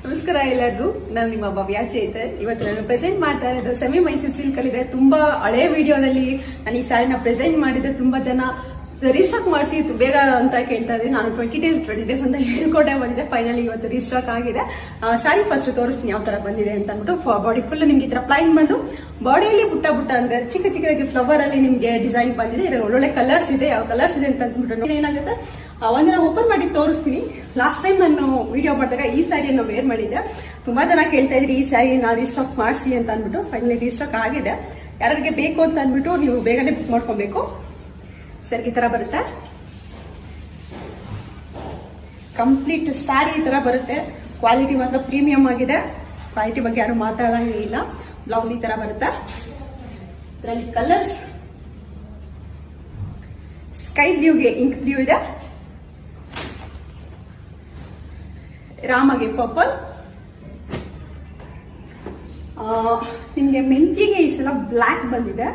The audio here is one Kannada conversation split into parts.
ನಮಸ್ಕಾರ ಎಲ್ಲರಿಗೂ. ನಾನು ನಿಮ್ಮ ಭವ್ಯ ಚೇತನ್. ಇವತ್ತು ನಾನು ಪ್ರೆಸೆಂಟ್ ಮಾಡ್ತಾ ಇರೋದು ಸೆಮಿ ಮೈಸೂರು ಸಿಲ್ಕ್ ಅಲ್ಲಿ ಇದೆ. ತುಂಬಾ ಹಳೆ ವಿಡಿಯೋದಲ್ಲಿ ನಾನು ಈ ಸ್ಯಾರಿನ ಪ್ರೆಸೆಂಟ್ ಮಾಡಿದ್ದೆ. ತುಂಬಾ ಜನ ರೀಸ್ಟಾಕ್ ಮಾಡಿಸಿ ಬೇಗ ಅಂತ ಕೇಳ್ತಾ ಇದ್ದೀನಿ. ನಾನು 20 ಡೇಸ್ ಅಂತ ಹೇಳ್ಕೊಟ್ಟೆ ಬಂದಿದೆ. ಫೈನಲಿ ಇವತ್ತು ರೀಸ್ಟಾಕ್ ಆಗಿದೆ. ಸ್ಯಾರಿ ಫಸ್ಟ್ ತೋರಿಸ್ತೀನಿ ಯಾವ ತರ ಬಂದಿದೆ ಅಂತ ಅಂದ್ಬಿಟ್ಟು. ಬಾಡಿ ಫುಲ್ ನಿಮ್ಗೆ ಈ ತರ ಪ್ಲೈನ್ ಬಂದು ಬಾಡಿಯಲ್ಲಿ ಪುಟ್ಟ ಅಂದ್ರೆ ಚಿಕ್ಕ ಚಿಕ್ಕದಾಗಿ ಫ್ಲವರ್ ಅಲ್ಲಿ ನಿಮ್ಗೆ ಡಿಸೈನ್ ಬಂದಿದೆ. ಇದ್ರಲ್ಲಿ ಒಳ್ಳೊಳ್ಳೆ ಕಲರ್ಸ್ ಇದೆ. ಯಾವ ಕಲರ್ಸ್ ಇದೆ ಅಂತ ಅಂದ್ಬಿಟ್ಟು ಏನಾಗುತ್ತೆ ಒಂದಿನ ಓಪನ್ ಮಾಡಿ ತೋರಿಸ್ತೀನಿ. ಲಾಸ್ಟ್ ಟೈಮ್ ನಾನು ವಿಡಿಯೋ ಮಾಡಿದಾಗ ಈ ಸ್ಯಾರಿಯನ್ನು ವೇರ್ ಮಾಡಿದ್ದೆ. ತುಂಬಾ ಜನ ಕೇಳ್ತಾ ಇದ್ರಿ ಈ ಸ್ಯಾರಿನ ರೀಸ್ಟಾಕ್ ಮಾಡಿಸಿ ಅಂತ ಅಂದ್ಬಿಟ್ಟು. ಫೈನಲಿ ರೀಸ್ಟಾಕ್ ಆಗಿದೆ. ಯಾರಿಗೆ ಬೇಕು ಅಂತ ಅಂದ್ಬಿಟ್ಟು ನೀವು ಬೇಗನೆ ಬುಕ್ ಮಾಡ್ಕೊಬೇಕು. ಸರ್ ಈ ತರ ಬರುತ್ತೆ, ಕಂಪ್ಲೀಟ್ ಸ್ಯಾರಿ ಈ ತರ ಬರುತ್ತೆ. ಕ್ವಾಲಿಟಿ ಮಾತ್ರ ಪ್ರೀಮಿಯಂ ಆಗಿದೆ. ಕ್ವಾಲಿಟಿ ಬಗ್ಗೆ ಯಾರು ಮಾತಾಡಂಗೇ ಇಲ್ಲ. ಬ್ಲೌಸ್ ಈ ತರ ಬರುತ್ತೆ. ಇದರಲ್ಲಿ ಕಲರ್ಸ್ ಸ್ಕೈ ಬ್ಲೂಗೆ ಇಂಕ್ ಬ್ಲೂ ಇದೆ, ರಾಮಗೆ ಪರ್ಪಲ್, ನಿಮ್ಗೆ ಮೆಂತಿಗೆ ಈ ಸಲ ಬ್ಲಾಕ್ ಬಂದಿದೆ,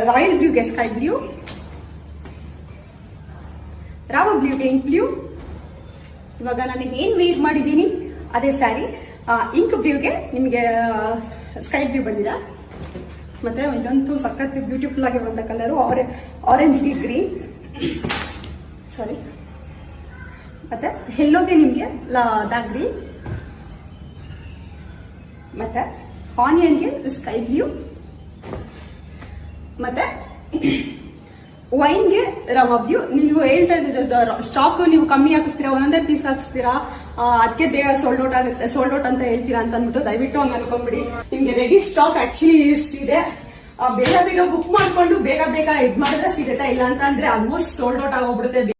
ರಾಯಲ್ ಬ್ಲೂಗೆ ಸ್ಕೈ ಬ್ಲೂ, ರಾಮ ಬ್ಲೂಗೆ ಇಂಕ್ ಬ್ಲೂ. ಇವಾಗ ನನಗೆ ಏನ್ ವೇರ್ ಮಾಡಿದ್ದೀನಿ ಅದೇ ಸ್ಯಾರಿ. ಇಂಕ್ ಬ್ಲೂಗೆ ನಿಮಗೆ ಸ್ಕೈ ಬ್ಲೂ ಬಂದಿದೆ. ಮತ್ತೆ ಇದಂತೂ ಸಖತ್ ಬ್ಯೂಟಿಫುಲ್ ಆಗಿ ಬಂದ ಕಲರು ಆರೆಂಜ್ಗೆ ಗ್ರೀನ್, ಸಾರಿ, ಮತ್ತೆ ಯೆಲ್ಲೋಗೆ ನಿಮ್ಗೆ ಡಾರ್ಕ್ ಗ್ರೀನ್, ಮತ್ತೆ ಆನಿಯನ್ಗೆ ಸ್ಕೈ ಬ್ಲೂ, ಮತ್ತೆ ವೈನ್ಗೆ ರವ ಬ್ಲೂ. ನೀವು ಹೇಳ್ತಾ ಇದ್ದ ಸ್ಟಾಕ್ ನೀವು ಕಮ್ಮಿ ಹಾಕಿಸ್ತೀರಾ, ಒಂದೊಂದೇ ಪೀಸ್ ಹಾಕಿಸ್ತೀರಾ, ಅದಕ್ಕೆ ಬೇಗ ಸೋಲ್ಡ್ ಔಟ್ ಆಗುತ್ತೆ, ಸೋಲ್ಡ್ ಔಟ್ ಅಂತ ಹೇಳ್ತೀರಾ ಅಂತ ಅಂದ್ಬಿಟ್ಟು ದಯವಿಟ್ಟು ಹಂಗ ಅನ್ಕೊಂಡ್ಬಿಡಿ. ನಿಮ್ಗೆ ರೆಡಿ ಸ್ಟಾಕ್ ಆಕ್ಚುಲಿ ಇಷ್ಟಿದೆ. ಬೇಗ ಬುಕ್ ಮಾಡ್ಕೊಂಡು ಬೇಗ ಇದ್ ಮಾಡಿದ್ರೆ ಸಿಗುತ್ತೆ. ಇಲ್ಲ ಅಂತ ಅಂದ್ರೆ ಆಲ್ಮೋಸ್ಟ್ ಸೋಲ್ಡ್ ಔಟ್ ಆಗೋಗ್ಬಿಡುತ್ತೆ.